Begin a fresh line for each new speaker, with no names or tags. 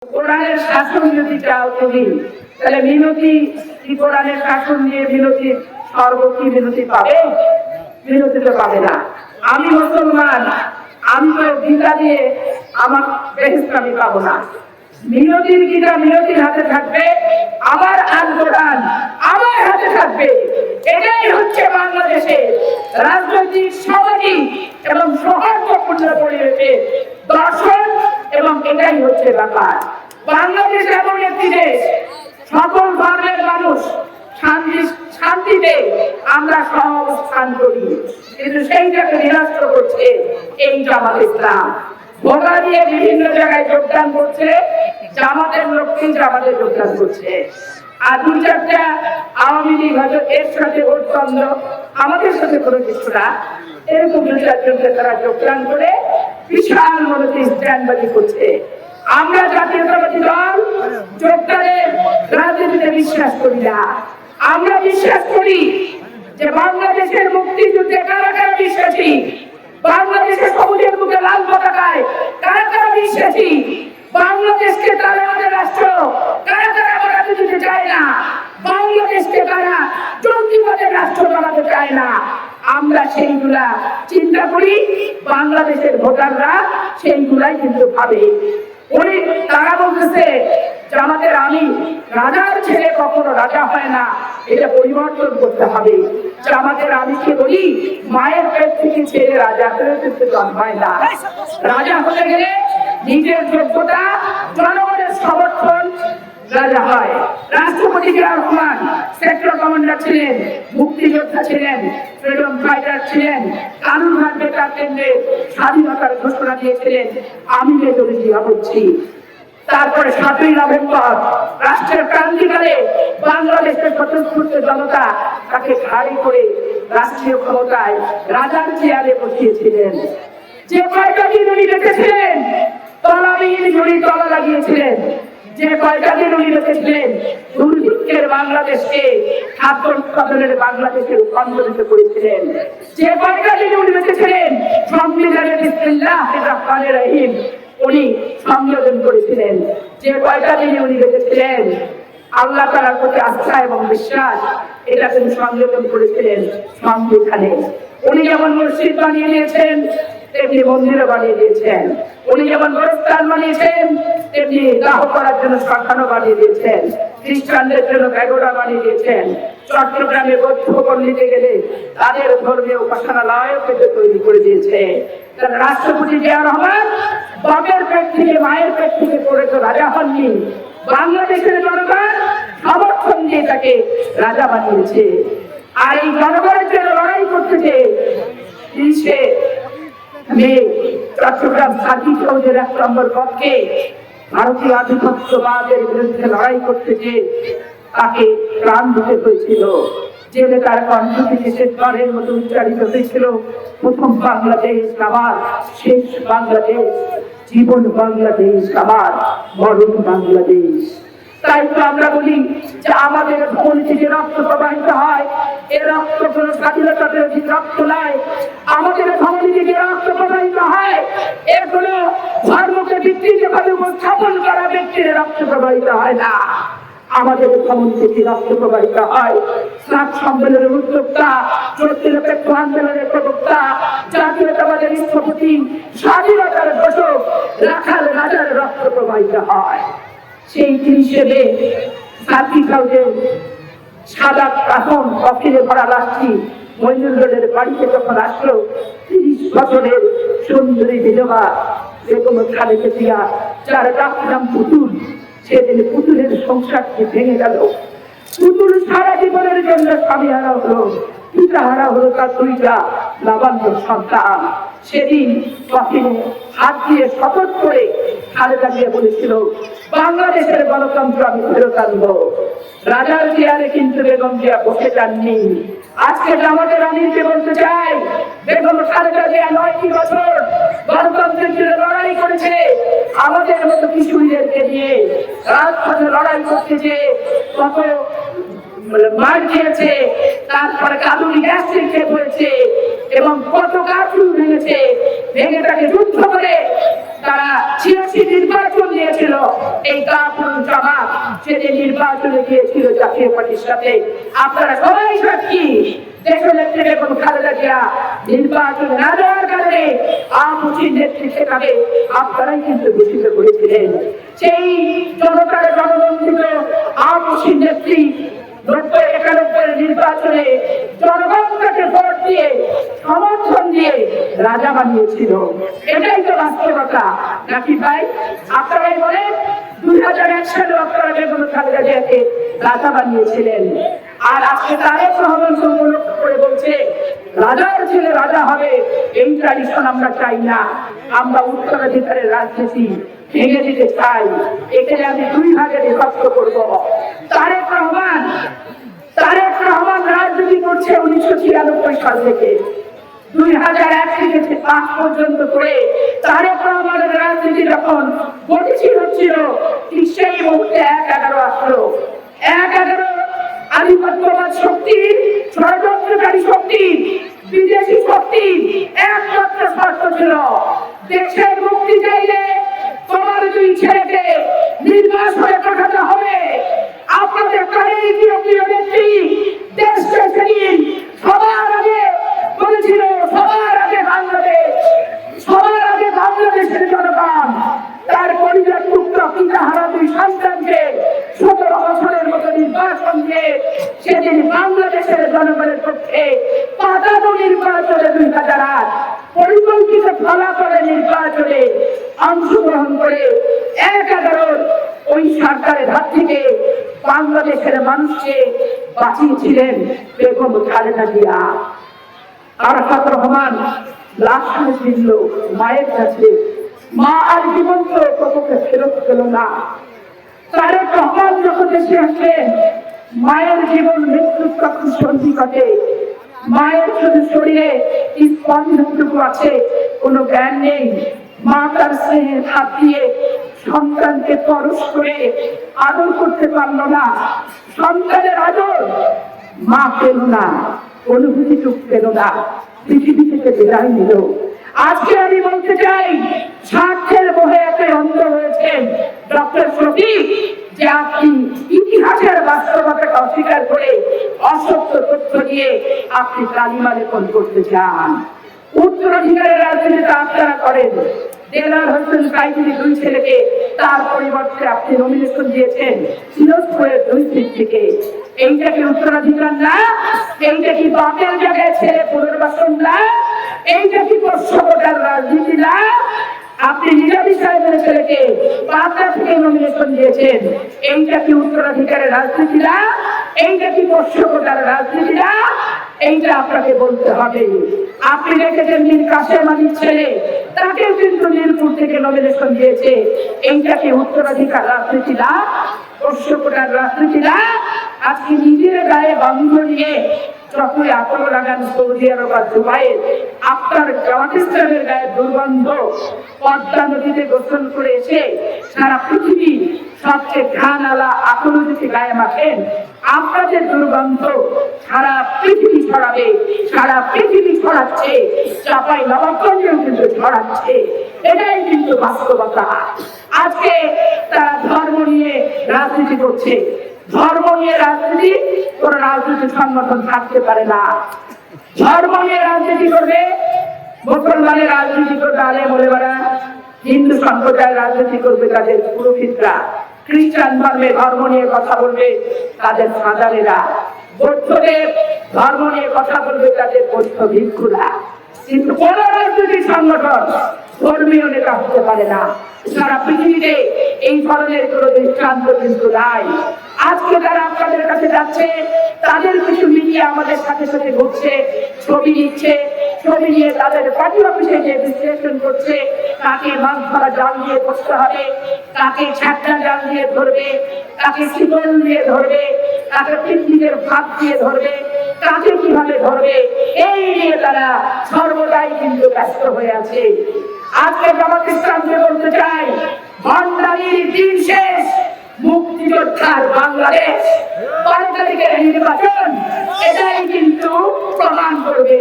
কোরআনের শাসন যদি চাও তুমি, তাহলে মিনতি কি কোরআনের শাসন নিয়ে মিনতি সর্বকি মিনতি পাবে? মিনতি তো পাবে না। আমি মুসলমান, আমি তো গীতা দিয়ে আমার বেহেশত আমি পাবো না। মিনতির গীতা মিনতির হাতে থাকবে, আমার আল কোরআন আমার হাতে থাকবে। এটাই হচ্ছে বাংলাদেশের রাজনৈতিক, সামাজিক এবং সৌহার্দ্যপূর্ণ পরিবেশে দর্শন, এবং এটাই হচ্ছে ব্যাপার। বাংলাদেশ এমন একটি দেশ, সকল ধর্মের মানুষ শান্তিতে আমরা সহাবস্থান করি, কিন্তু সেইটাকে নিরস্ত করছে এই জামাত ইসলাম। ভোটা দিয়ে বিভিন্ন জায়গায় যোগদান করছে, জামাতের লোককে জামাতে যোগদান করছে। আর দু চারটা আওয়ামী লীগ হয়তো এর সাথে ভোটদ্বন্দ্ব, আমাদের সাথে কোনো কিছু না, এরকম দু চারজনকে তারা যোগদান করে বিশাল মনোযোগ স্ট্যান্ডবাজি করছে। আমরা জাতীয়তাবাদী দল যোগদানের রাজনীতিতে বিশ্বাস করি না। আমরা বিশ্বাস করি যে বাংলাদেশের মুক্তিযুদ্ধে কারা কারা বিশ্বাসী, বাংলাদেশের সবুজের মুখে লাল পতাকায় কারা কারা বিশ্বাসী, বাংলাদেশকে তারা আমাদের রাষ্ট্র কারা কারা বানাতে দিতে চায় না, বাংলাদেশকে তারা জঙ্গিবাদের রাষ্ট্র বানাতে চায় না। আমরা সেইগুলা চিন্তা করি, বাংলাদেশের ভোটাররা সেইগুলাই কিন্তু ভাবে। উনি তারা বলতেছে যে আমাদের আমি রাজার ছেলে কখনো রাজা হয় না, এটা পরিবর্তন করতে হবে। যে আমাদের আমিকে বলি মায়ের পেট থেকে ছেলে রাজা হতে জন্মায় না। রাজা হতে গেলে নিজের যোগ্যতা, জনগণের সমর্থন রাজা হয়। রাষ্ট্রপতি জিয়া রহমান সেক্টর কমান্ডার ছিলেন, মুক্তিযোদ্ধা ছিলেন, ফ্রিডম ফাইটার ছিলেন, কানুনঘাট বেতার কেন্দ্রে স্বাধীনতার ঘোষণা দিয়েছিলেন। আমি মেজর জিয়া বলছি। তারপরে ৭ই নভেম্বর রাষ্ট্রের ক্রান্তিকালে বাংলাদেশের স্বতঃস্ফূর্ত জনতা তাকে ঘাড়ি করে রাষ্ট্রীয় ক্ষমতায় রাজার চেয়ারে বসিয়েছিলেন। যে কয়টা দিন উনি রেখেছিলেন, তলাবিহীন ঝুড়ি তলা লাগিয়েছিলেন। যে কয়টা দিন উনি রেখেছিলেন, দুর্ভিক্ষের বাংলাদেশকে খাদ্য উৎপাদনের বাংলাদেশে রূপান্তরিত করেছিলেন। যে কয়টা দিন উনি রেখেছিলেন, সংবিধানের বিসমিল্লাহির রহমানির রহিম উনি সংযোজন করেছিলেন। যে কয়টা দিনে উনি রেখেছিলেন, আল্লাহ তাআলার প্রতি আস্থা এবং বিশ্বাস, এটা তিনি সংযোজন করেছিলেন সংবিধানে। উনি যেমন মসজিদ বানিয়ে দিয়েছেন, তেমনি মন্দিরও বানিয়ে দিয়েছেন। উনি যেমন গোরস্থান বানিয়েছেন, তেমনি দাহ করার জন্য শ্মশানও বানিয়ে দিয়েছেন। খ্রিস্টানদের জন্য প্যাগোডা বানিয়ে দিয়েছেন। চট্টগ্রামে বৌদ্ধ পল্লীতে গেলে তাদের ধর্মীয় উপাসনালয় তৈরি করে দিয়েছে। রাষ্ট্রপতি জিয়া রহমান বাপের পেট থেকে, মায়ের পেট থেকে পড়ে তো রাজা হননি, বাংলাদেশের জনগণ সমর্থন দিয়ে তাকে রাজা বানিয়েছে। আর এই জনগণের জন্য লড়াই করতেছে। ৩০শে মে চট্টগ্রাম সার্কিট হাউসের ১ নম্বর পক্ষে ভারতীয় আধিপত্যবাদের বিরুদ্ধে লড়াই করতেছে, তাকে প্রাণ দিতে হয়েছিল। যে নেতার কণ্ঠ থেকে শেষবারের মতো উচ্চারিত হয়েছিল, প্রথম বাংলাদেশ আমার, শেষ বাংলাদেশ, জীবন বাংলাদেশ আমার, মরণ বাংলাদেশ। তাই তো আমরা বলি যে আমাদের ধমনী থেকে রক্ত প্রবাহিত হয়, এ রক্ত কোন স্বাধীনতা বিরোধী রক্ত নয়। আমাদের ধমনী থেকে রক্ত প্রবাহিত হয়, এর কোন ধর্মকে বিকৃতভাবে উপস্থাপন করা ব্যক্তির রক্ত প্রবাহিত হয় না। আমাদের ধমনী থেকে রক্ত প্রবাহিত হয় স্নাত সম্মেলনের উদ্যোক্তা, জোটনিরপেক্ষ আন্দোলনের প্রবক্তা, জাতীয়তাবাদের স্থপতি, স্বাধীনতার ঘোষক রাখাল রাজার রক্ত প্রবাহিত হয়। সেই ৩০শে মে সার্কিট হাউসে সাদা কাফন কফিনে ভরা লাশটি মইনুল রোডের বাড়িতে যখন আসলো, ৩০ বছরের সুন্দরী বিধবা বেগম খালেদা জিয়া, যার নাম পুতুল, সেদিন পুতুলের সংসারটি ভেঙে গেল। পুতুল সারা জীবনের জন্য স্বামী হারা হলো, পিতা হারা হলো তার 2টা লাবান্য সন্তান। সেদিন কফিনে হাত দিয়ে শপথ করে খালেদা জিয়া বলেছিল, বাংলাদেশের গণতন্ত্র আমি ফেরত আনবো। রাজার চেয়ারে কিন্তু বেগম জিয়া বসে যাননি। আজকে আমাদের আমিরকে বলতে চাই, বেগম খালেদা জিয়া 9টি বছর গণতন্ত্রের জন্য লড়াই করেছে। আমাদের মতো কিশোরীদেরকে নিয়ে রাজপথে লড়াই করতে যে কত মার খেয়েছে, তারপরে কাঁদুনি গ্যাস্ট্রিক খেয়ে পড়েছে এবং কত কার্ফিউ ভেঙেছে, ভেঙে তাকে যুদ্ধ করে তারা ৮৬ নির্বাচন দিয়েছিল। এই কাপুরুষ জামাত সেদিন নির্বাচনে গিয়েছিল জাতীয় পার্টির সাথে। আপনারা সবাই সাক্ষী, দেশনেত্রী বেগম খালেদা জিয়া নির্বাচনে না যাওয়ার কারণে আওয়ামী নেতৃত্বে তাকে আপনারাই কিন্তু দূষিত করেছিলেন। সেই জনতার জননন্দিত আওয়ামী নেত্রী ৯০-৯১ নির্বাচনে জনগণ তাকে ভোট দিয়ে সমর্থন দিয়ে রাজা বানিয়েছিল। এটাই তো বাস্তবতা নাকি ভাই? আপনারাই বলেন ২০০১ সালে আপনারা বেগম খালেদা জিয়াকে রাজা বানিয়েছিলেন, আর আজকে তারেক রহমান উপলক্ষ করে বলছে রাজার ছেলে রাজা হবে। এই ট্র্যাডিশন আমরা চাই না, আমরা উত্তরাধিকারের রাজনীতি ভেঙে দিতে চাই। এখানে আমি ২ ভাগে বিভক্ত করব। তারেক রহমান রাজনীতি করছে ১৯৯৬ সাল থেকে ২০০১ থেকে ৫ পর্যন্ত করে। তারেক রহমানের রাজনীতি যখন গতিশীল হচ্ছিল ঠিক সেই মুহূর্তে ১/১১ আসলো। ১/১১ আধিপত্যবাদ শক্তির, ষড়যন্ত্রকারী শক্তির, বিদেশি শক্তির একমাত্র শর্ত ছিল দেশের মুক্তি চাইলে তোমার ২ ছেলেকে নির্বাসনে পাঠাতে হবে। আপনাদের প্রাণের প্রিয় নেত্রী দেশকে সেদিন সবার আগে বলেছিল, সবার আগে বাংলাদেশ, সবার আগে বাংলাদেশের জনগণ। তার পরিবার পুত্র পিতাহারা ২ সন্তানকে ১৭ বছরের মতো নির্বাচন দিয়ে সেদিন বাংলাদেশের জনগণের পক্ষে পাতানো নির্বাচনে ২০০৮ পরিকল্পিত ফলাফলের নির্বাচনে অংশগ্রহণ করে ১/১১ ওই সরকারের হাত থেকে বাংলাদেশের মানুষকে বাঁচিয়েছিলেন বেগম খালেদা জিয়া। আরাফাত রহমান লাশ ছিল মায়ের কাছে, মা আর জীবন্ত কতকে ফেরত পেল না। তারেক রহমান যখন দেশে আসলেন মায়ের জীবন মৃত্যুর তখন সন্ধিকটে, মায়ের শুধু শরীরে স্পন্দনটুকু আছে, কোনো জ্ঞান নেই। মা তার স্নেহের হাত দিয়ে সন্তানকে পরশ করে আদর করতে পারল না। সন্তানের আদর মা পেল না, অনুভূতিটুকু পেল না, পৃথিবী থেকে বিদায় নিল। আজকে আমি বলতে চাই, স্বার্থের মোহে এত অন্ধ হয়েছেন ডক্টর শফিক যে আপনি ইতিহাসের বাস্তবতাকে অস্বীকার করে অসত্য তথ্য দিয়ে আপনি কালিমা লেপন করতে চান। উত্তরাধিকারের রাজনীতিটা আপনারা করেন। দেলার হোসেন কাইদির 2 ছেলেকে তার পরিবর্তে আপনি নমিনেশন দিয়েছেন সিরোজপুরের 2 সিট থেকে। এইটা কি উত্তরাধিকার না? এইটা কি বাপের জায়গায় ছেলে পুনর্বাসন না? এইটা কি পশ্চিমবঙ্গের রাজনীতি না? আপনি নিজামী সাহেবের ছেলেকে পাবনা থেকে নমিনেশন দিয়েছেন, এইটা কি উত্তরাধিকারের রাজনীতি না? এইটা কি পশ্চিমবঙ্গের রাজনীতি না? এইটা আপনাকে বলতে হবে। আপনি রেখেছেন মীর কাসেম আলীর ছেলে, তাকেও কিন্তু মিরপুর থেকে নমিনেশন দিয়েছে, এইটা কি উত্তরাধিকার রাজনীতি না? পশ্চিমবঙ্গের রাজনীতি না? আজকে নিজের গায়ে বন্ধ নিয়ে যতই আতঙ্ক লাগান সৌদি আরব আর দুবাইয়ের, আপনার জামাত ইসলামের গায়ে দুর্গন্ধ। পদ্মা নদীতে গোসল করে এসে সারা পৃথিবী সবচেয়ে ঘ্রাণ আলা আকল নদীতে গায়ে মাখেন, আপনাদের দুর্গন্ধ সারা পৃথিবী ছড়াবে, সারা পৃথিবী ছড়াচ্ছে, চাপাই নবাবগঞ্জেও কিন্তু ছড়াচ্ছে। এটাই কিন্তু বাস্তবতা। আজকে তারা ধর্ম নিয়ে রাজনীতি করছে। ধর্ম নিয়ে রাজনীতি কোন রাজনৈতিক সংগঠন থাকতে পারে না। ধর্ম নিয়ে রাজনীতি করবে মুসলমানের রাজনীতি করবে আলেম ওলেমারা, হিন্দু সম্প্রদায়ের রাজনীতি করবে তাদের পুরোহিতরা, খ্রিস্টান ধর্মে ধর্ম নিয়ে কথা বলবে তাদের ফাদারেরা, বৌদ্ধদের ধর্ম নিয়ে কথা বলবে তাদের বৌদ্ধ ভিক্ষুরা। কিন্তু কোন রাজনৈতিক সংগঠন ধর্মীয় নেতা হতে পারে না। সারা পৃথিবীতে এই ধরনের কোন দৃষ্টান্ত কিন্তু নাই। আজকে যারা আপনাদের কাছে যাচ্ছে তাদের কিছু মিডিয়া আমাদের সাথে সাথে ঘুরছে, ছবি নিচ্ছে, ছবি নিয়ে তাদের পার্টি অফিসে যে বিশ্লেষণ করছে, কাকে মাছ ধরা জাল দিয়ে বসতে হবে, কাকে ছাটনা জাল দিয়ে ধরবে, কাকে শিকল দিয়ে ধরবে, কাকে পিকনিকের ভাত দিয়ে ধরবে, কাকে কিভাবে ধরবে, এই নিয়ে তারা সর্বদাই কিন্তু ব্যস্ত হয়ে আছে। আজকে জামাত ইসলামকে বলতে চাই, ভণ্ডামির দিন শেষ, মুক্তিযোদ্ধার বাংলাদেশ, 12 তারিখের নির্বাচন এটাই কিন্তু প্রমাণ করবে।